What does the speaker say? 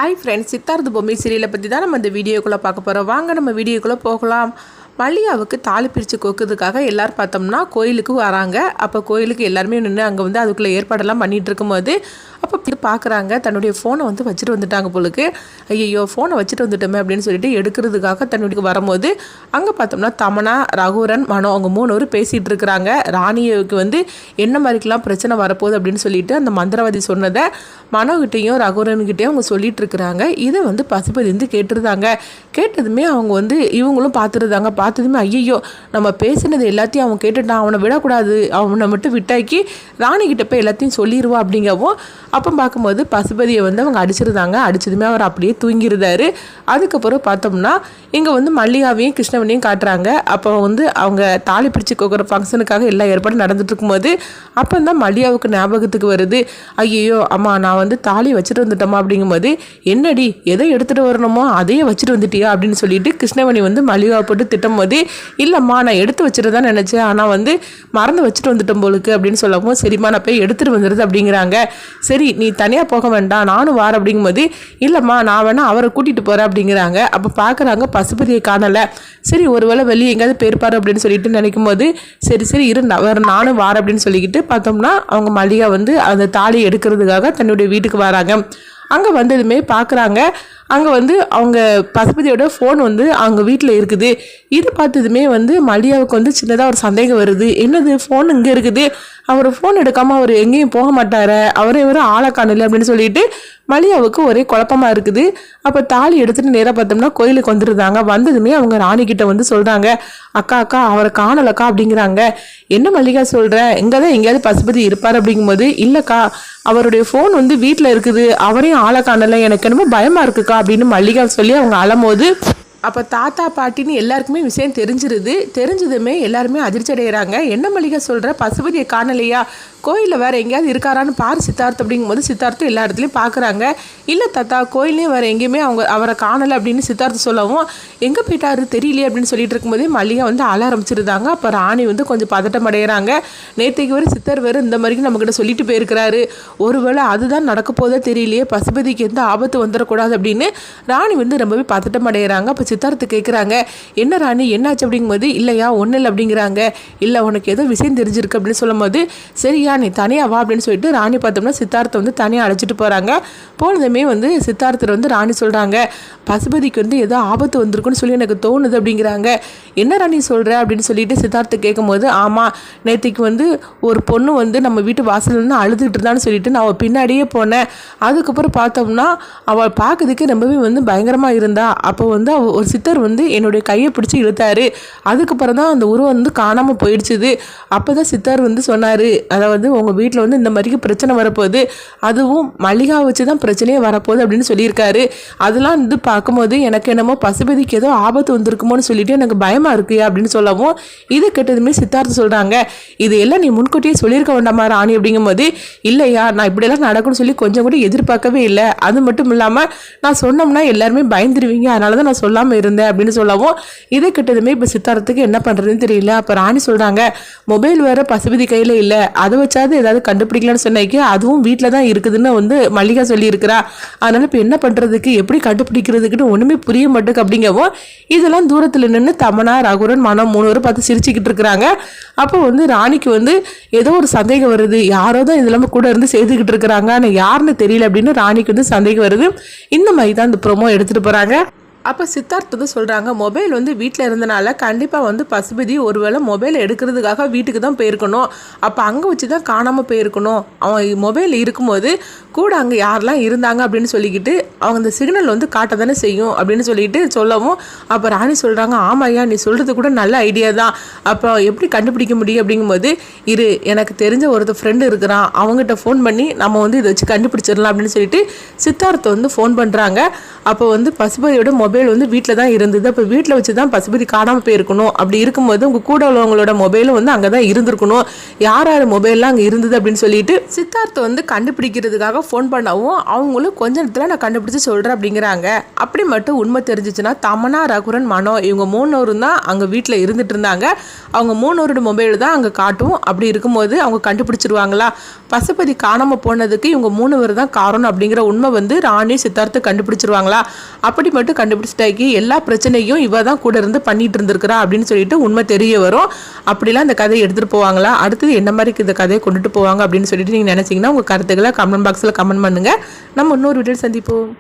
Hi friends, Siddhartha பொம்மை சீரியலை பற்றி தான் நம்ம இந்த வீடியோக்குள்ளே பார்க்க போகிறோம். வாங்க நம்ம வீடியோக்குள்ளே போகலாம். மல்லிகாவுக்கு தாலி பிரித்து கொக்குறதுக்காக எல்லோரும் பார்த்தோம்னா கோயிலுக்கு வராங்க. அப்போ கோயிலுக்கு எல்லாருமே நின்று அங்கே வந்து அதுக்குள்ளே ஏற்பாடெல்லாம் பண்ணிகிட்டு இருக்கும்போது அப்போ பார்க்குறாங்க, தன்னுடைய ஃபோனை வந்து வச்சுட்டு வந்துட்டாங்க போலுக்கு. ஐயோ, ஃபோனை வச்சுட்டு வந்துட்டோமே அப்படின்னு சொல்லிட்டு எடுக்கிறதுக்காக தன்னுடைய வரும்போது அங்கே பார்த்தோம்னா தமனா, ரகுவரன், மனோ அவங்க 3 பேர் பேசிகிட்டு இருக்கிறாங்க. ராணிக்கு வந்து என்ன மாதிரிக்கெலாம் பிரச்சனை வரப்போகுது அப்படின்னு சொல்லிட்டு அந்த மந்திரவாதி சொன்னதை மனோகிட்டையும் ரகுவரன்கிட்டையும் அவங்க சொல்லிட்டு இருக்கிறாங்க. இதை வந்து பசுபதி வந்து கேட்டுருந்தாங்க. கேட்டதுமே அவங்க வந்து இவங்களும் பார்த்துருந்தாங்க. பார்த்ததுமே ஐயோ, நம்ம பேசினது எல்லாத்தையும் அவன் கேட்டுட்டான், அவனை விடக்கூடாது, அவனை மட்டும் விட்டாக்கி ராணிக்கிட்ட போய் எல்லாத்தையும் சொல்லிடுவா அப்படிங்கவும் அப்போ பார்க்கும்போது பசுபதியை வந்து அவங்க அடிச்சிருந்தாங்க. அடித்ததுமே அவர் அப்படியே தூங்கிருந்தார். அதுக்கப்புறம் பார்த்தோம்னா இங்கே வந்து மல்லிகாவையும் கிருஷ்ணவனையும் காட்டுறாங்க. அப்போ வந்து அவங்க தாலி பிரித்து கோக்குற ஃபங்க்ஷனுக்காக எல்லா ஏற்பாடும் நடந்துட்டு இருக்கும்போது அப்போ தான் மல்லிகாவுக்கு ஞாபகத்துக்கு வருது, ஐயோ அம்மா நான் வந்து தாலி வச்சுட்டு வந்துட்டோமா அப்படிங்கும்போது, என்னடி எதை எடுத்துகிட்டு வரணுமோ அதையே வச்சுட்டு வந்துட்டியா அப்படின்னு சொல்லிட்டு கிருஷ்ணவனி வந்து மல்லிகாவை போட்டு திட்டும் போது, இல்லைம்மா நான் எடுத்து வச்சுட்டு தான் நினச்சேன், ஆனால் வந்து மறந்து வச்சுட்டு வந்துட்டோம் போலுக்கு அப்படின்னு சொல்லவும், சரிம்மா நான் போய் எடுத்துகிட்டு வந்துடுது அப்படிங்கிறாங்க. சரி நீ தனியாக போக வேண்டாம், நானும் வார அப்படிங்கும்போது, இல்லைம்மா நான் வேணா அவரை கூட்டிகிட்டு போகிறேன் அப்படிங்கிறாங்க. அப்போ பார்க்குறாங்க பசுபதியை காணலை. சரி ஒருவேளை வெளியே எங்கேயாவது போயிருப்பாரு அப்படின்னு சொல்லிட்டு நினைக்கும் போது, சரி நானும் வார அப்படின்னு சொல்லிக்கிட்டு பார்த்தோம்னா அவங்க மல்லிகா வந்து அந்த தாலி எடுக்கிறதுக்காக தன்னுடைய வீட்டுக்கு வராங்க. அங்கே வந்ததுமே பார்க்குறாங்க, அங்கே வந்து அவங்க பசுபதியோட ஃபோன் வந்து அவங்க வீட்டில் இருக்குது. இது பார்த்ததுமே வந்து மல்லிகாவுக்கு வந்து சின்னதாக ஒரு சந்தேகம் வருது. என்னது ஃபோன் இங்கே இருக்குது, அவர் ஃபோன் எடுக்காமல் அவர் எங்கேயும் போக மாட்டார், அவரே ஆளை காணலை அப்படின்னு சொல்லிட்டு மல்லிகாவுக்கு ஒரே குழப்பமாக இருக்குது. அப்போ தாலி எடுத்துகிட்டு நேராக பார்த்தோம்னா கோயிலுக்கு வந்துருந்தாங்க. வந்ததுமே அவங்க ராணிக்கிட்ட வந்து சொல்கிறாங்க, அக்கா அவரை காணலக்கா அப்படிங்கிறாங்க. என்ன மல்லிகா சொல்கிறேன், இங்கே தான் எங்கேயாவது பசுபதி இருப்பார் அப்படிங்கும்போது, இல்லைக்கா அவருடைய ஃபோன் வந்து வீட்டில் இருக்குது, அவரையும் ஆளை காணலை, எனக்கு என்னமோ பயமாக இருக்குக்கா அப்படின்னு மல்லிகா சொல்லி அவங்க அழும்போது அப்போ தாத்தா பாட்டின்னு எல்லாருக்குமே விஷயம் தெரிஞ்சதுமே எல்லாருமே அதிர்ச்சி அடைகிறாங்க. என்ன மல்லிகா சொல்கிற, பசுபதியை காணலையா, கோயிலில் வேறு எங்கேயாவது இருக்காரான்னு பாரு சித்தார்த் அப்படிங்கும்போது சித்தார்த்தும் எல்லா இடத்துலையும் பார்க்குறாங்க. இல்லை தாத்தா கோயிலையும் வேறு எங்கேயுமே அவரை காணலை அப்படின்னு சித்தார்த்து சொல்லவும், எங்கே போயிட்டாரு தெரியலையே அப்படின்னு சொல்லிட்டு இருக்கும்போதே மல்லிகா வந்து அழ ஆரம்பிச்சிருந்தாங்க. அப்போ ராணி வந்து கொஞ்சம் பதட்டம் அடைகிறாங்க. நேற்றைக்கு வரை சித்தர் வேறு இந்த மாதிரிக்கு நம்மக்கிட்ட சொல்லிட்டு போயிருக்கிறாரு, ஒருவேளை அதுதான் நடக்க போதே தெரியலையே, பசுபதிக்கு எந்த ஆபத்து வந்துடக்கூடாது அப்படின்னு ராணி வந்து ரொம்பவே பதட்டம் அடைகிறாங்க. அப்போ சித்தார்த்து கேட்குறாங்க, என்ன ராணி என்னாச்சு அப்படிங்கும்போது, இல்லையா ஒன்றும் இல்லை அப்படிங்கிறாங்க. இல்லை உனக்கு ஏதோ விஷயம் தெரிஞ்சிருக்கு அப்படின்னு சொல்லும் போது, சரியா நீ தனியாக வா அப்படின்னு சொல்லிட்டு ராணி பார்த்தோம்னா சித்தார்த்தை வந்து தனியாக அழைச்சிட்டு போகிறாங்க. போனதுமே வந்து சித்தார்த்தர் வந்து ராணி சொல்கிறாங்க, பசுபதிக்கு வந்து ஏதோ ஆபத்து வந்திருக்குன்னு சொல்லி எனக்கு தோணுது அப்படிங்கிறாங்க. என்ன ராணி சொல்கிற அப்படின்னு சொல்லிட்டு சித்தார்த்தை கேட்கும்போது, ஆமாம் நேற்றுக்கு வந்து ஒரு பொண்ணு வந்து நம்ம வீட்டு வாசல்லேருந்து அழுதுகிட்டு இருந்தான்னு சொல்லிட்டு நான் அவள் பின்னாடியே போனேன். அதுக்கப்புறம் பார்த்தோம்னா அவள் பார்க்கறதுக்கு ரொம்பவே வந்து பயங்கரமாக இருந்தா. அப்போ வந்து ஒரு சித்தர் வந்து என்னுடைய கையை பிடிச்சி இழுத்தாரு. அதுக்கப்புறம் தான் அந்த உருவம் வந்து காணாமல் போயிடுச்சுது. அப்போ தான் சித்தர் வந்து சொன்னார், அதாவது உங்கள் வீட்டில் வந்து இந்த மாதிரிக்கு பிரச்சனை வரப்போகுது, அதுவும் மல்லிகா வச்சு தான் பிரச்சனையே வரப்போகுது அப்படின்னு சொல்லியிருக்காரு. அதெல்லாம் வந்து பார்க்கும்போது எனக்கு என்னமோ பசுபதிக்கு ஏதோ ஆபத்து வந்திருக்குமோன்னு சொல்லிட்டு எனக்கு பயமாக இருக்கு அப்படின்னு சொல்லவும், இது கேட்டதுமே சித்தார்த்து சொல்கிறாங்க, இது எல்லாம் நீ முன்கூட்டியே சொல்லியிருக்க வேண்டாமா ராணி அப்படிங்கும்போது, இல்லையா நான் இப்படியெல்லாம் நடக்கும்னு சொல்லி கொஞ்சம் கூட எதிர்பார்க்கவே இல்லை, அது மட்டும் இல்லாமல் நான் சொன்னோம்னா எல்லாருமே பயந்துருவீங்க, அதனால தான் நான் சொல்லாமல் இருந்தேன் அப்படின்னு சொல்லவும், இதை கிட்டதுமே இப்போ சித்தார்த்துக்கு என்ன பண்ணுறதுன்னு தெரியல. அப்போ ராணி சொல்கிறாங்க, மொபைல் வேறு பசுபதி கையில் இல்லை, அதை வச்சாவது ஏதாவது கண்டுபிடிக்கலான்னு சொன்னாக்கி அதுவும் வீட்டில் தான் இருக்குதுன்னு வந்து மல்லிகா சொல்லியிருக்கிறா. அதனால் இப்போ என்ன பண்ணுறதுக்கு, எப்படி கண்டுபிடிக்கிறதுக்குன்னு ஒன்றுமே புரிய மாட்டேக்கு அப்படிங்கவும், இதெல்லாம் தூரத்தில் நின்று தமனா, ரகுவரன், மனம் 3 பேரும் பார்த்து சிரிச்சுக்கிட்டு இருக்கிறாங்க. அப்போ வந்து ராணிக்கு வந்து ஏதோ ஒரு சந்தேகம் வருது, யாரோ தான் இதெல்லாம் கூட இருந்து செய்துக்கிட்டு இருக்கிறாங்க, ஆனால் யாருன்னு தெரியல அப்படின்னு ராணிக்கு வந்து சந்தேகம் வருது. இந்த மாதிரி தான் இந்த ப்ரோமோ எடுத்துகிட்டு போகிறாங்க. அப்போ சித்தார்த் வந்து சொல்கிறாங்க, மொபைல் வந்து வீட்டில் இருந்தனால கண்டிப்பாக வந்து பசுபதி ஒருவேளை மொபைலை எடுக்கிறதுக்காக வீட்டுக்கு தான் போயிருக்கணும், அப்போ அங்கே வச்சு தான் காணாமல் போயிருக்கணும், அவன் மொபைல் இருக்கும்போது கூட அங்கே யாரெல்லாம் இருந்தாங்க அப்படின்னு சொல்லிக்கிட்டு அவங்க அந்த சிக்னல் வந்து காட்ட தானே செய்யும் அப்படின்னு சொல்லிட்டு சொல்லவும், அப்போ ராணி சொல்கிறாங்க, ஆமாய்யா நீ சொல்கிறது கூட நல்ல ஐடியா தான், அப்போ எப்படி கண்டுபிடிக்க முடியும் அப்படிங்கும்போது, எனக்கு தெரிஞ்ச ஒருத்தர் ஃப்ரெண்டு இருக்கிறான், அவங்ககிட்ட ஃபோன் பண்ணி நம்ம வந்து இதை வச்சு கண்டுபிடிச்சிடலாம் அப்படின்னு சொல்லிட்டு சித்தார்த்தை வந்து ஃபோன் பண்ணுறாங்க. அப்போ வந்து பசுபதியோட மொபைல் வந்து வீட்டில் தான் இருந்தது, அப்போ வீட்டில் வச்சு தான் பசுபதி காணாமல் போயிருக்கணும், அப்படி இருக்கும்போது உங்கள் கூட உள்ளவங்களோட மொபைலும் வந்து அங்கே தான் இருந்திருக்கணும், யார் மொபைல்லாம் அங்கே இருந்தது அப்படின்னு சொல்லிட்டு சித்தார்த்தை வந்து கண்டுபிடிக்கிறதுக்காக ஃபோன் பண்ணவும், அவங்களும் கொஞ்ச நேரத்தில் நான் கண்டுபிடிச்சி சொல்கிறேன் அப்படிங்கிறாங்க. அப்படி மட்டும் உண்மை தெரிஞ்சிச்சுன்னா தமனா, ரகுவரன், மனோ இவங்க 3 பேரும் தான் அங்கே வீட்டில் இருந்துட்டு இருந்தாங்க, அவங்க 3 பேரோட மொபைல் தான் அங்கே காட்டும், அப்படி இருக்கும்போது அவங்க கண்டுபிடிச்சிருவாங்களா, பசுபதி காணாமல் போனதுக்கு இவங்க 3 பேர் தான் காரணம் அப்படிங்கிற உண்மை வந்து ராணி சித்தார்த்து கண்டுபிடிச்சிருவாங்களா? அப்படி மட்டும் கண்டுபிடிச்சிட்டாக்கி எல்லா பிரச்சனையும் இவ தான் கூட இருந்து பண்ணிட்டு இருந்திருக்கிறா அப்படின்னு சொல்லிட்டு உண்மை தெரிய வரும். அப்படிலாம் இந்த கதையை எடுத்துகிட்டு போவாங்களா? அடுத்தது என்ன மாதிரி இந்த கதையை கொண்டுட்டு போவாங்க அப்படின்னு சொல்லிட்டு நீங்கள் நினச்சிங்கன்னா உங்கள் கருத்துக்களை கமெண்ட் பாக்ஸில் கமெண்ட் பண்ணுங்கள். நம்ம இன்னொரு வீடியோ சந்திப்போம்.